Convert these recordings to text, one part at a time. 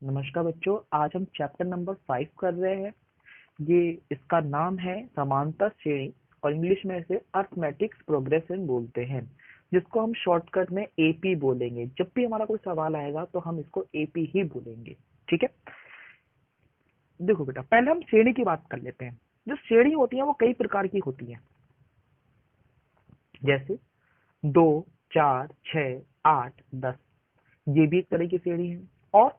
नमस्कार बच्चों, आज हम चैप्टर नंबर 5 कर रहे हैं। ये इसका नाम है समांतर श्रेणी और इंग्लिश में इसे अर्थमेटिक प्रोग्रेशन बोलते हैं, जिसको हम शॉर्टकट में एपी बोलेंगे। जब भी हमारा कोई सवाल आएगा तो हम इसको एपी ही बोलेंगे। ठीक है, देखो बेटा, पहले हम श्रेणी की बात कर लेते हैं। जो श्रेणी होती है वो कई प्रकार की होती है, जैसे 2, 4, 6, 8, 10। ये भी एक तरह की श्रेणी है। और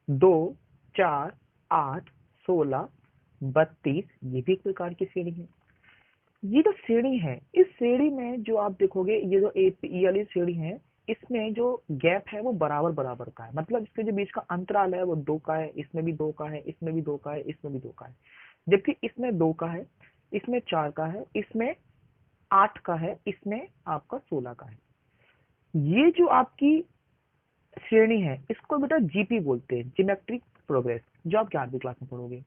2, 4, 8, 16, 32 ये भी एक प्रकार की श्रेणी है। ये जो श्रेणी है, इस श्रेणी में जो आप देखोगे, ये जो ए वाली श्रेणी है, इसमें जो गैप है वो बराबर बराबर का है। मतलब इसके जो बीच का अंतराल है वो 2 का है, इसमें भी 2 का है, इसमें भी 2 का है, इसमें भी 2 का है। जबकि इसमें 2 का है, इसमें 4 का है, इसमें 8 का है, इसमें आपका 16 का है। ये जो आपकी श्रेणी है इसको बेटा जीपी बोलते हैं, ज्योमेट्रिक प्रोग्रेस, जो आप 11वीं क्लास में पढ़ोगे।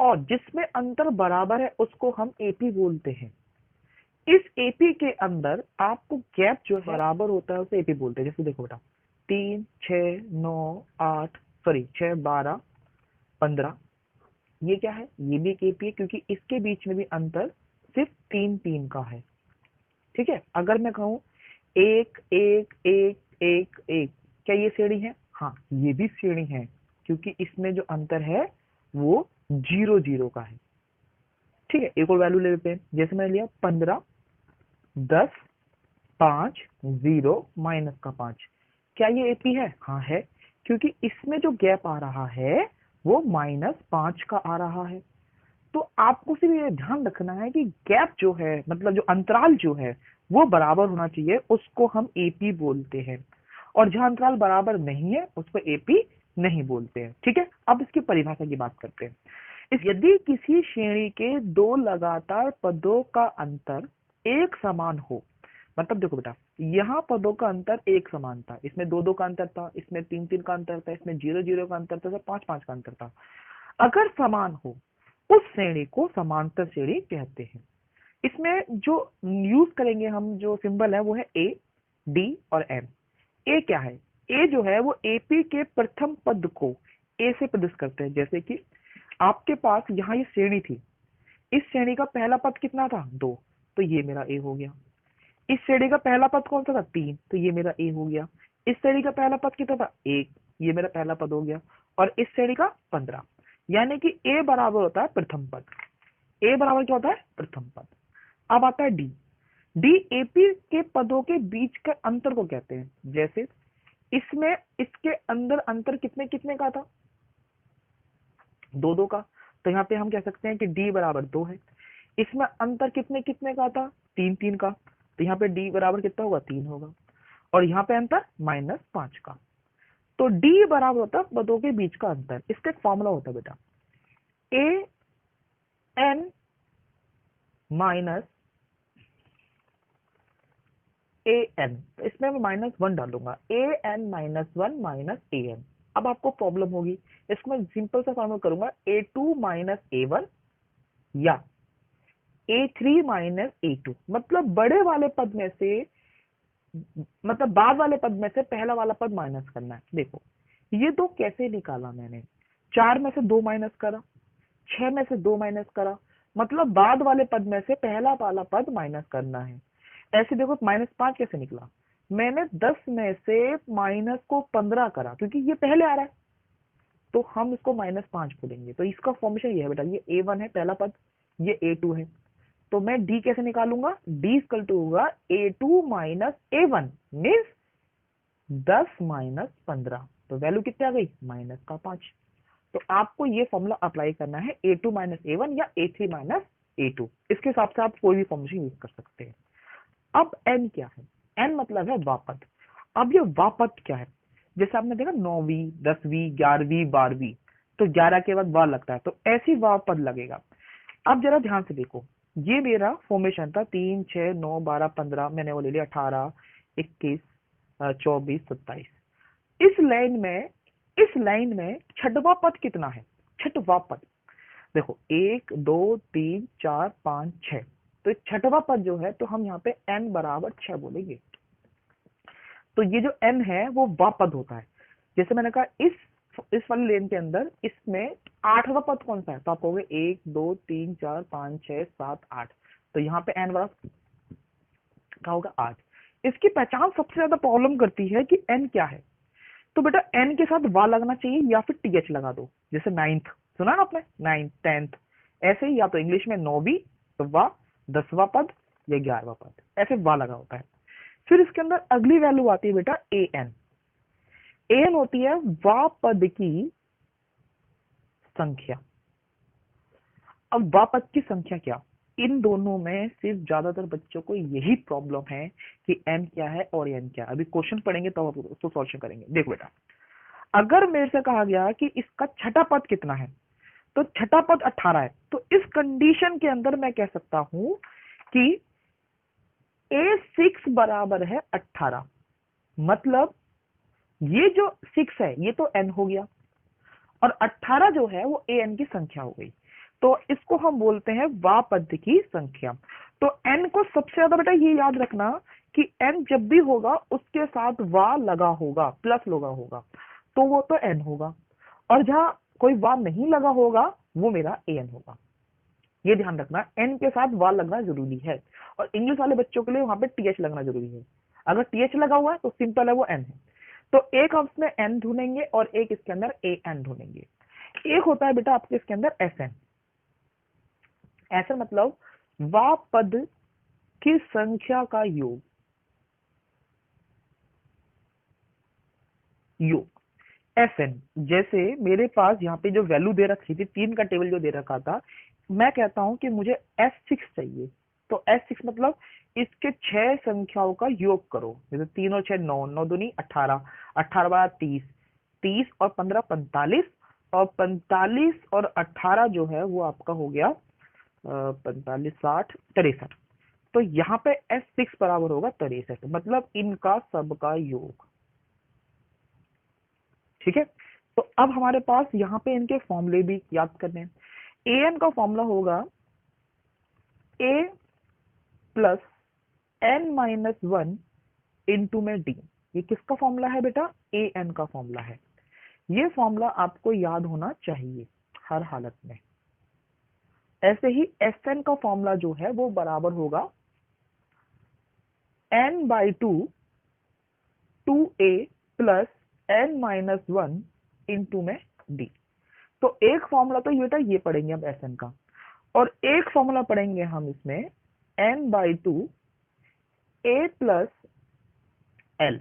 और जिसमें अंतर बराबर है उसको हम एपी बोलते हैं। इस एपी के अंदर आपको गैप जो है बराबर होता है उसे एपी बोलते हैं। जैसे देखो बेटा, 3, 6, 9, 8, सॉरी 6, 12, 15, ये क्या है? ये भी एक एपी है, क्योंकि इसके बीच में भी अंतर सिर्फ 3 3 का है। ठीक है, अगर मैं कहूँ 1 1 1 1 1, क्या ये श्रेणी है? हाँ, ये भी श्रेणी है, क्योंकि इसमें जो अंतर है वो 0 0 का है। ठीक है, एक और वैल्यू ले लेते हैं। जैसे मैंने लिया 15, 10, 5, 0, माइनस का 5। क्या ये एपी है? हाँ है, क्योंकि इसमें जो गैप आ रहा है वो -5 का आ रहा है। तो आपको सिर्फ ये ध्यान रखना है कि गैप जो है, मतलब जो अंतराल जो है वो बराबर होना चाहिए, उसको हम एपी बोलते हैं। और जहां अंतराल बराबर नहीं है उसको एपी नहीं बोलते हैं। ठीक है, अब इसकी परिभाषा की बात करते हैं। यदि किसी श्रेणी के दो लगातार पदों का अंतर एक समान हो, मतलब देखो बेटा, यहाँ पदों का अंतर एक समान था, इसमें 2 2 का अंतर था, इसमें 3 3 का अंतर था, इसमें 0 0 का अंतर था, 5 5 का अंतर था। अगर समान हो उस श्रेणी को समांतर श्रेणी कहते हैं। इसमें जो यूज करेंगे हम, जो सिंबल है वो है ए, डी और एम। ए क्या है? ए जो है वो एपी के प्रथम पद को ए से प्रदर्शित करते हैं। जैसे कि आपके पास यहाँ ये श्रेणी थी, इस श्रेणी का पहला पद कितना था? 2, तो ये मेरा ए हो गया। इस श्रेणी का पहला पद कौन सा था? 3, तो ये मेरा ए हो गया। इस श्रेणी का पहला पद कितना था? 1, ये मेरा पहला पद हो गया। और इस श्रेणी का 15, यानी कि ए बराबर होता है प्रथम पद। ए बराबर क्या होता है? प्रथम पद। अब आता है डी। डी एपी के पदों के बीच के अंतर को कहते हैं। जैसे इसमें इसके अंदर अंतर कितने कितने का था? 2 2 का। तो यहाँ पे हम कह सकते हैं कि डी बराबर 2 है। इसमें अंतर कितने कितने का था? 3 3 का। तो यहाँ पे डी बराबर कितना होगा? 3 होगा। और यहाँ पे अंतर -5 का। तो डी बराबर होता है पदों के बीच का अंतर। इसका एक फॉर्मूला होता है बेटा, A N minus A N. इसमें मैं -1 डालूंगा, A N -1 minus A N. अब आपको प्रॉब्लम होगी, इसको मैं सिंपल सा फॉर्मूला करूंगा, A2 माइनस A1 या A3 माइनस A2। मतलब बड़े वाले पद में से, मतलब बाद वाले पद में से पहला वाला पद माइनस करना है। देखो ये दो कैसे निकाला मैंने, 4 में से 2 माइनस करा, 6 में से 2 माइनस करा, मतलब बाद वाले पद में से पहला वाला पद माइनस करना है। ऐसे देखो -5 कैसे निकला, मैंने 10 में से माइनस को 15 करा, क्योंकि ये पहले आ रहा है तो हम इसको -5 बोलेंगे। तो इसका फॉर्मेशन ये है बेटा, ये A1 है पहला पद, ये A2 है। तो मैं D कैसे निकालूंगा? D इक्वल टू होगा A2 minus A1, means 10 minus 15। तो वैल्यू कितनी आ गई? -5। तो आपको ये फॉर्मूला अप्लाई करना है, A2 माइनस A1 या A3 माइनस A2। इसके हिसाब से आप कोई भी फॉर्मेशन यूज कर सकते हैं। अब n क्या है? n मतलब है वापद। अब ये वापद क्या है? जैसे आपने देखा 9वीं, 10वीं, 11वीं, 12वीं, तो 11 के बाद वार लगता है, तो ऐसी वापद लगेगा। अब जरा ध्यान से देखो, ये मेरा फॉर्मेशन था 3 6 9 12 15, मैंने वो ले लिया 18 21 24 27। इस लाइन में छठवां पद कितना है? छठवां पद देखो, 1 2 3 4 5 6, तो छठवां पद जो है, तो हम यहाँ पे n बराबर 6 बोलेंगे। तो ये जो n है वो वापद होता है। जैसे मैंने कहा, इस इस वाले लेन के अंदर इसमें 8वां पद कौन सा है, तो आप कहोगे 1 2 3 4 5 6 7 8, तो यहाँ पे n वाला क्या होगा 8। इसकी पहचान सबसे ज्यादा प्रॉब्लम करती है कि n क्या है। तो बेटा n के साथ वा लगना चाहिए या फिर th लगा दो, जैसे 9th सुना ना आपने, 9th 10th, ऐसे ही या तो इंग्लिश में 9वीं तो वा, 10वां पद या 11वां पद, ऐसे वा लगा होता है। फिर इसके अंदर अगली वैल्यू आती है बेटा an। an होती है वा पद की संख्या। अब वा पद की संख्या क्या, इन दोनों में सिर्फ ज्यादातर बच्चों को यही प्रॉब्लम है कि n क्या है और n क्या है। अभी क्वेश्चन पढ़ेंगे तो आप उसको सॉल्यूशन करेंगे। देखो बेटा, अगर मेरे से कहा गया कि इसका छठा पद कितना है, तो छठा पद 18 है, तो इस कंडीशन के अंदर मैं कह सकता हूं कि a6 बराबर है 18। मतलब ये जो 6 है ये तो n हो गया, और 18 जो है वो an की संख्या हो गई, तो इसको हम बोलते हैं वा पद की संख्या। तो n को सबसे ज्यादा बेटा ये याद रखना कि n जब भी होगा उसके साथ वा लगा होगा, प्लस लगा होगा, तो वो तो n होगा, और जहां कोई वा नहीं लगा होगा वो मेरा an होगा। ये ध्यान रखना, n के साथ वा लगना जरूरी है, और इंग्लिश वाले बच्चों के लिए वहां पे th लगना जरूरी है। अगर th लगा हुआ है तो सिंपल है, वो n है। तो एक हम इसमें n ढूंढेंगे और एक इसके अंदर an ढूंढेंगे। एक होता है बेटा आपके इसके अंदर sn। ऐसा मतलब वा पद की संख्या का योग, sn। जैसे मेरे पास यहाँ पे जो वैल्यू दे रखी थी, 3 का टेबल जो दे रखा था, मैं कहता हूं कि मुझे s6 चाहिए, तो s6 मतलब इसके 6 संख्याओं का योग करो, जैसे 3 और 6 9, 9 दूनी 18, 18 बार 30, 30 और 15 45, और 45 और 18 जो है वो आपका हो गया 45 60 63। तो यहाँ पे s6 बराबर होगा 63, मतलब इनका सबका योग। ठीक है, तो अब हमारे पास यहाँ पे इनके फॉर्मूले भी याद करने हैं। an का फॉर्मूला होगा a plus n minus 1 into में d। ये किसका फॉर्मूला है बेटा, an का फॉर्मूला है। ये फॉर्मूला आपको याद होना चाहिए हर हालत में। ऐसे ही Sn का फॉर्मूला जो है वो बराबर होगा n by 2 2a plus n minus 1 into में d। तो एक फॉर्मूला तो बेटा ये पढ़ेंगे अब Sn का, और एक फॉर्मूला पढ़ेंगे हम इसमें n by 2 a plus l।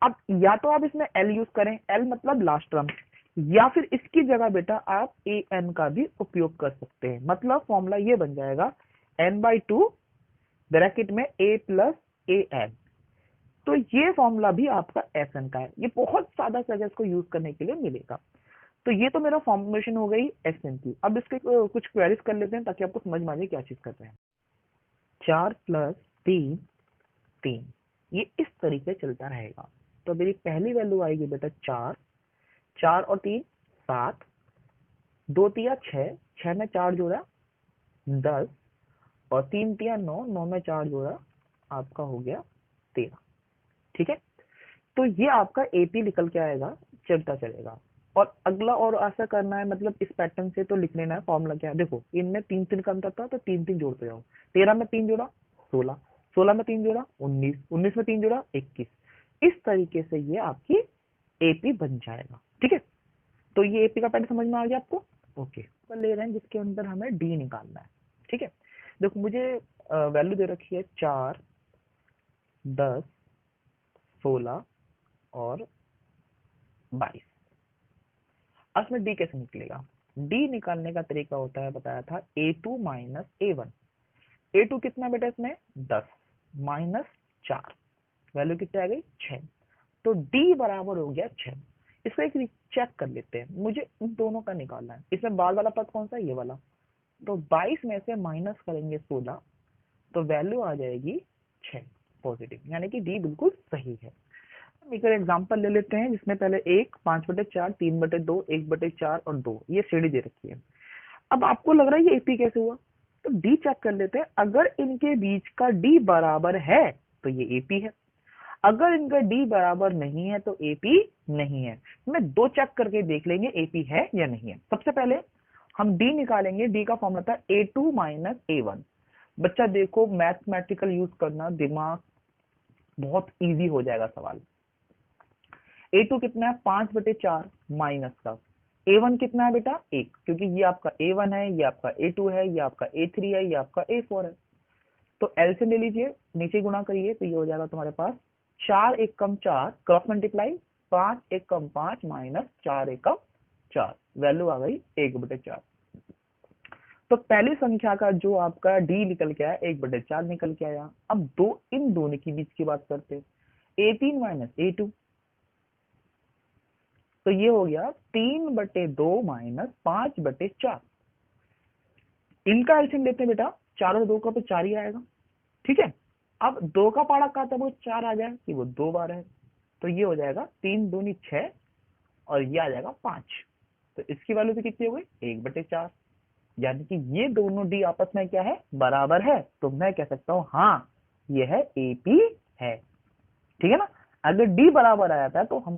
अब या तो आप इसमें l यूज करें, l मतलब लास्ट टर्म, या फिर इसकी जगह बेटा आप an का भी उपयोग कर सकते हैं। मतलब फॉर्मूला ये बन जाएगा n बाई 2 ब्रैकेट में a प्लस an। तो ये फॉर्मूला भी आपका Sn का है। ये बहुत सादा सा इसको यूज करने के लिए मिलेगा। तो ये तो मेरा फॉर्मुलेशन हो गई Sn की। अब इसके कुछ क्वेरीज कर लेते हैं ताकि आपको समझ में आ जाए क्या चीज कर रहे हैं। 4 प्लस 3 3, ये इस तरीके चलता रहेगा। तो मेरी पहली वैल्यू आएगी बेटा 4, 4 और 3 7, 2 तिया 6, 6 में 4 जोड़ा 10, और 3 तिया 9, 9 में 4 जोड़ा आपका हो गया 13। ठीक है, तो ये आपका एपी निकल के आएगा, चलता चलेगा। और अगला और ऐसा करना है, मतलब इस पैटर्न से तो लिख लेना है। फॉर्मूला क्या है, देखो इनमें 3 3 का अंतर था तो 3 3 जोड़ते जाओ। 13 में 3 जोड़ा 16, 16 में 3 जोड़ा 19, 19 में 3 जोड़ा 21। इस तरीके से ये आपकी एपी बन जाएगा। ठीक है, तो ये एपी का पैटर्न समझ में आ गया आपको। ओके, ले रहे हैं जिसके अंदर हमें डी निकालना है। ठीक है, देखो मुझे वैल्यू दे रखी है 4 10 16 और 22। इसमें डी कैसे निकलेगा, डी निकालने का तरीका होता है, बताया था a2 माइनस a1। a2 कितना बेटा इसमें 10 माइनस 4, वैल्यू कितनी आ गई 6, तो d बराबर हो गया 6। इसको एक चेक कर लेते हैं, मुझे इन दोनों का निकालना है। इसमें बाद वाला पद कौन सा है, ये वाला। तो 22 में से माइनस करेंगे 16, तो वैल्यू आ जाएगी 6 पॉजिटिव, यानी कि डी बिल्कुल सही है। एक एग्जांपल ले लेते हैं जिसमें पहले 1 5/4 3/2 1/4 और 2, ये सीढ़ी दे रखी है। अब आपको लग रहा है ये एपी कैसे हुआ, तो डी चेक कर लेते हैं। अगर इनके बीच का डी बराबर है तो ये एपी है। अगर इनका डी बराबर नहीं है तो एपी नहीं है। मैं दो चेक करके देख लेंगे एपी है या नहीं है। सबसे पहले हम डी निकालेंगे, डी का फॉर्मूला था A2 माइनस A1। बच्चा देखो मैथमेटिकल यूज करना, दिमाग बहुत इजी हो जाएगा सवाल। A2 कितना है 5/4 माइनस का A1 कितना है बेटा 1, क्योंकि ये आपका A1 है, ये आपका A2 है, ये आपका A3 है, ये आपका A4 है। तो एलसीएम ले लीजिए, नीचे गुणा करिए तो ये हो जाएगा तुम्हारे पास 4 1 कम 4 क्रॉस मल्टीप्लाई 5 1 कम 5 माइनस 4 1 कम 4, वैल्यू आ गई 1/4। तो पहली संख्या का जो आपका डी निकल के आया 1/4 निकल के आया। अब इन दोनों के बीच की बात करते हैं, A3 माइनस A2, तो ये हो गया 3/2 माइनस 5/4। इनका एलसीएम लेते हैं बेटा, 4 और 2 का तो 4 ही आएगा, ठीक है। अब 2 का पारा का था वो 4 आ जाए कि वो 2 बार है, तो ये हो जाएगा 3 दूनी 6 और ये आ जाएगा 5। तो इसकी वैल्यू भी कितनी हो गई 1/4, यानी कि ये दोनों डी आपस में क्या है बराबर है। तो मैं कह सकता हूं हाँ ये है एपी है, ठीक है ना। अगर डी बराबर आया था तो हम